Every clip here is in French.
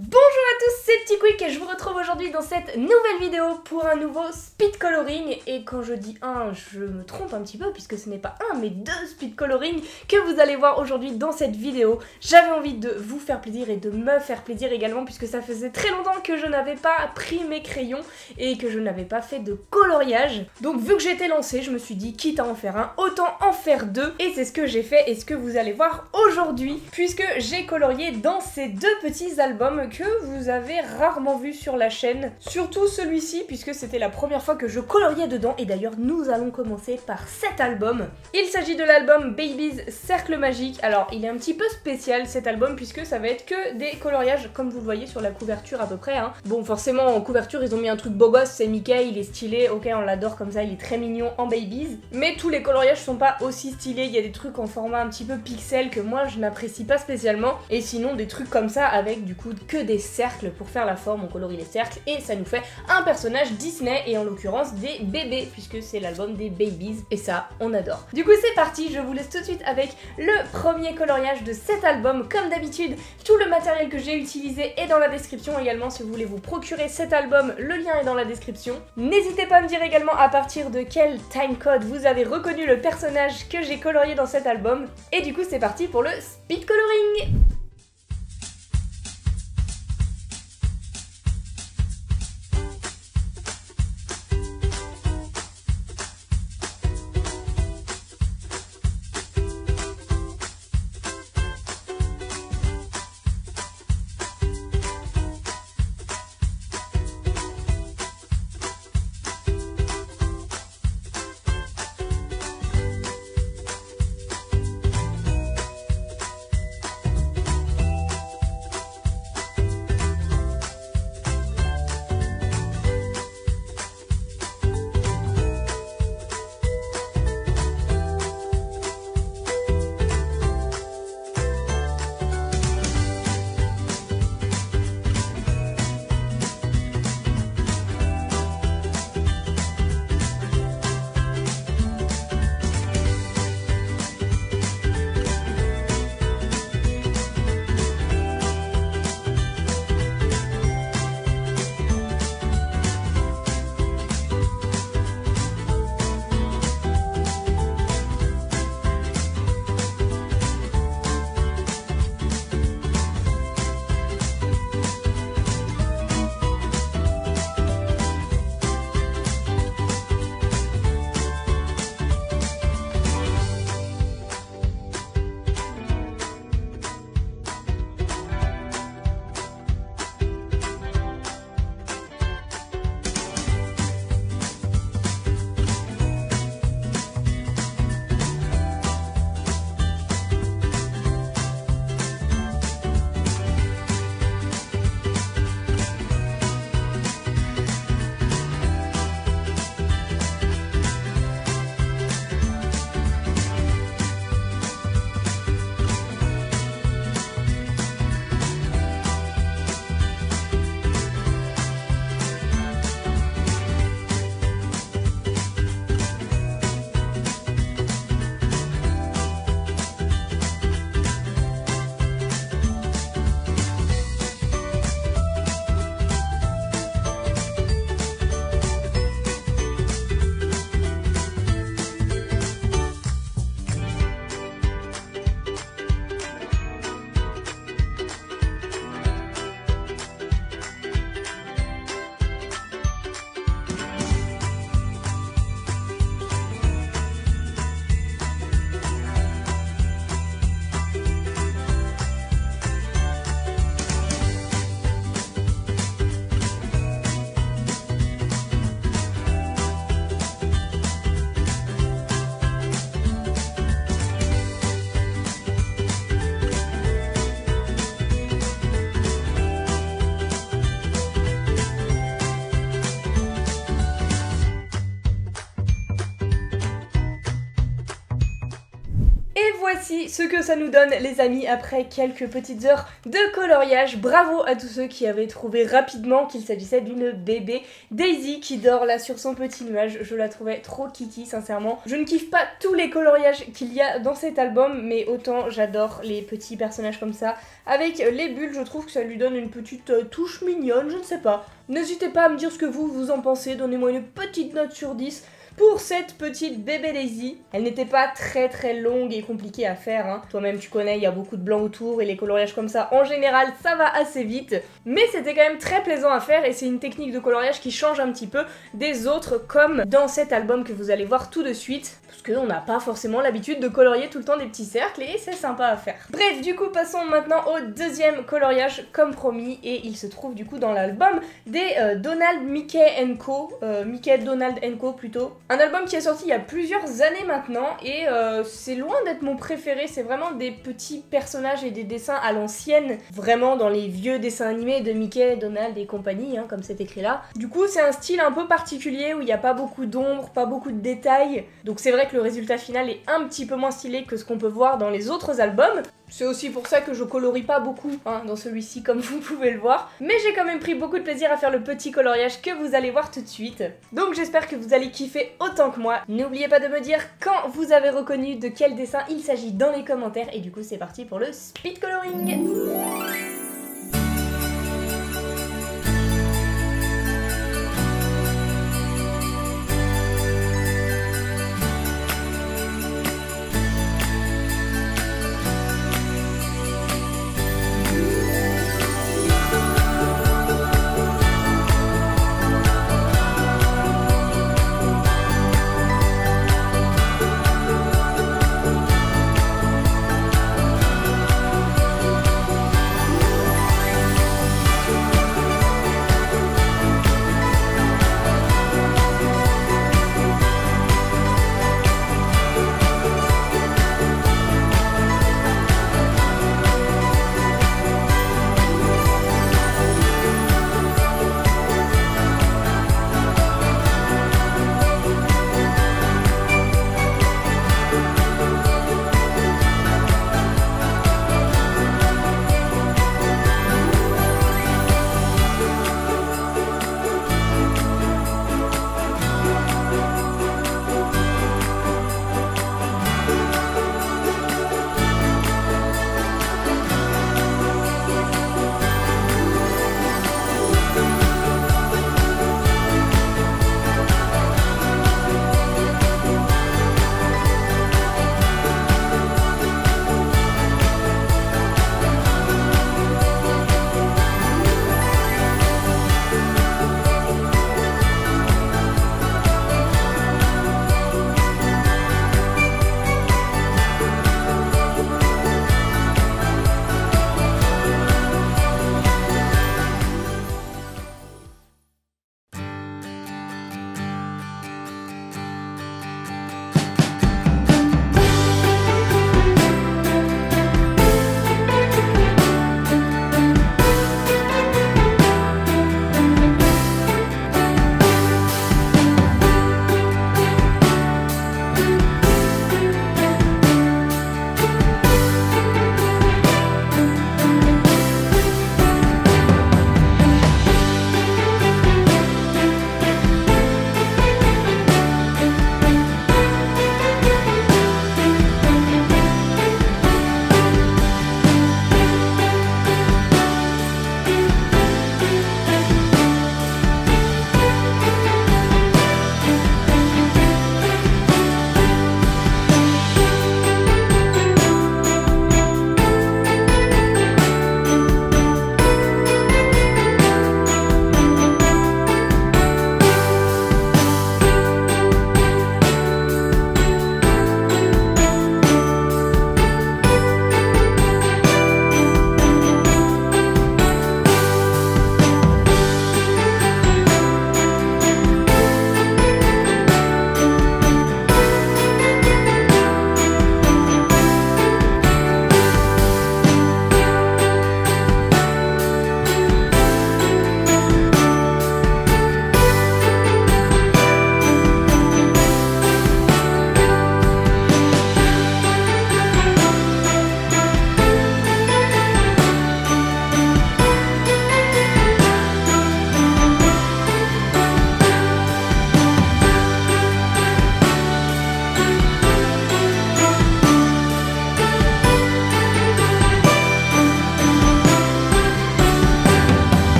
Bonjour à tous, c'est Petit Quick et je vous retrouve aujourd'hui dans cette nouvelle vidéo pour un nouveau speed coloring. Et quand je dis un, je me trompe un petit peu puisque ce n'est pas un mais deux speed coloring que vous allez voir aujourd'hui dans cette vidéo. J'avais envie de vous faire plaisir et de me faire plaisir également puisque ça faisait très longtemps que je n'avais pas pris mes crayons et que je n'avais pas fait de coloriage. Donc vu que j'étais lancée, je me suis dit quitte à en faire un, autant en faire deux. Et c'est ce que j'ai fait et ce que vous allez voir aujourd'hui puisque j'ai colorié dans ces deux petits albums que vous avez rarement vu sur la chaîne, surtout celui-ci puisque c'était la première fois que je coloriais dedans et d'ailleurs nous allons commencer par cet album. Il s'agit de l'album Baby's Cercle Magique. Alors il est un petit peu spécial cet album puisque ça va être que des coloriages comme vous le voyez sur la couverture à peu près hein. Bon forcément en couverture ils ont mis un truc beau gosse, c'est Mickey, il est stylé, ok on l'adore comme ça, il est très mignon en Baby's, mais tous les coloriages sont pas aussi stylés, il y a des trucs en format un petit peu pixel que moi je n'apprécie pas spécialement et sinon des trucs comme ça avec du coup que des cercles pour faire la forme, on colorie les cercles et ça nous fait un personnage Disney et en l'occurrence des bébés puisque c'est l'album des Baby's et ça on adore. Du coup c'est parti, je vous laisse tout de suite avec le premier coloriage de cet album. Comme d'habitude tout le matériel que j'ai utilisé est dans la description également si vous voulez vous procurer cet album, le lien est dans la description. N'hésitez pas à me dire également à partir de quel timecode vous avez reconnu le personnage que j'ai colorié dans cet album et du coup c'est parti pour le speed coloring. voici ce que ça nous donne les amis après quelques petites heures de coloriage. Bravo à tous ceux qui avaient trouvé rapidement qu'il s'agissait d'une bébé Daisy qui dort là sur son petit nuage. Je la trouvais trop kiki sincèrement. Je ne kiffe pas tous les coloriages qu'il y a dans cet album, mais autant j'adore les petits personnages comme ça. Avec les bulles, je trouve que ça lui donne une petite touche mignonne, je ne sais pas. N'hésitez pas à me dire ce que vous en pensez, donnez-moi une petite note sur 10. Pour cette petite bébé Daisy, elle n'était pas très longue et compliquée à faire, hein. Toi-même tu connais, il y a beaucoup de blanc autour et les coloriages comme ça, en général, ça va assez vite. Mais c'était quand même très plaisant à faire et c'est une technique de coloriage qui change un petit peu des autres, comme dans cet album que vous allez voir tout de suite. Parce qu'on n'a pas forcément l'habitude de colorier tout le temps des petits cercles et c'est sympa à faire. Bref, du coup, passons maintenant au deuxième coloriage comme promis et il se trouve du coup dans l'album des Donald, Mickey Co. Mickey, Donald Co plutôt. Un album qui est sorti il y a plusieurs années maintenant et c'est loin d'être mon préféré, c'est vraiment des petits personnages et des dessins à l'ancienne, vraiment dans les vieux dessins animés de Mickey, Donald et compagnie, hein, comme c'est écrit là. Du coup c'est un style un peu particulier où il n'y a pas beaucoup d'ombre, pas beaucoup de détails, donc c'est vrai que le résultat final est un petit peu moins stylé que ce qu'on peut voir dans les autres albums. C'est aussi pour ça que je colorie pas beaucoup hein, dans celui-ci comme vous pouvez le voir. Mais j'ai quand même pris beaucoup de plaisir à faire le petit coloriage que vous allez voir tout de suite. Donc j'espère que vous allez kiffer autant que moi. N'oubliez pas de me dire quand vous avez reconnu de quel dessin il s'agit dans les commentaires. Et du coup c'est parti pour le speed coloring.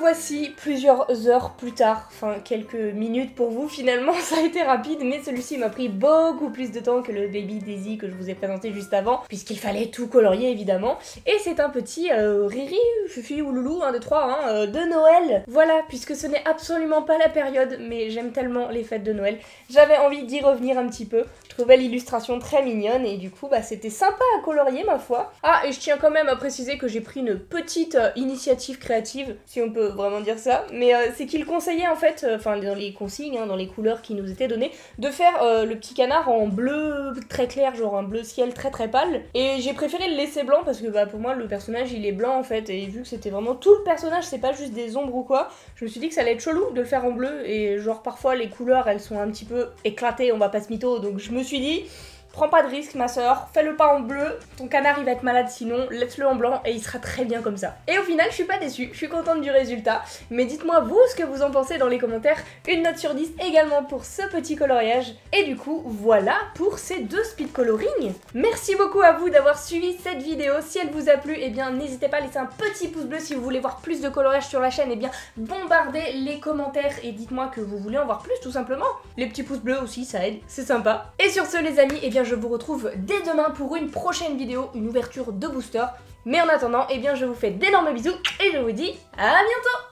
voici plusieurs heures plus tard, enfin quelques minutes pour vous finalement, ça a été rapide, mais celui-ci m'a pris beaucoup plus de temps que le Baby Daisy que je vous ai présenté juste avant, puisqu'il fallait tout colorier évidemment. Et c'est un petit Riri, Fufi ou Loulou, un des trois, hein, de Noël. Voilà, puisque ce n'est absolument pas la période, mais j'aime tellement les fêtes de Noël, j'avais envie d'y revenir un petit peu. Je trouvais l'illustration très mignonne et du coup bah c'était sympa à colorier ma foi. Ah, et je tiens quand même à préciser que j'ai pris une petite initiative créative, si on peut vraiment dire ça, mais c'est qu'il conseillait en fait, enfin dans les consignes, hein, dans les couleurs qui nous étaient données, de faire le petit canard en bleu très clair, genre un bleu ciel très très pâle, et j'ai préféré le laisser blanc parce que bah pour moi le personnage il est blanc en fait, et vu que c'était vraiment tout le personnage, c'est pas juste des ombres ou quoi, je me suis dit que ça allait être chelou de le faire en bleu, et genre parfois les couleurs elles sont un petit peu éclatées, on va pas se mytho, donc je me suis dit prends pas de risque ma soeur, fais-le pas en bleu, ton canard il va être malade sinon, laisse-le en blanc et il sera très bien comme ça. Et au final je suis pas déçue, je suis contente du résultat, mais dites-moi vous ce que vous en pensez dans les commentaires, une note sur 10 également pour ce petit coloriage. Et du coup voilà pour ces deux speed coloring. Merci beaucoup à vous d'avoir suivi cette vidéo, si elle vous a plu, et bien n'hésitez pas à laisser un petit pouce bleu si vous voulez voir plus de coloriage sur la chaîne, et bien bombardez les commentaires et dites-moi que vous voulez en voir plus tout simplement. Les petits pouces bleus aussi ça aide, c'est sympa. Et sur ce les amis, et bien je vous retrouve dès demain pour une prochaine vidéo, une ouverture de booster. Mais en attendant, eh bien je vous fais d'énormes bisous et je vous dis à bientôt.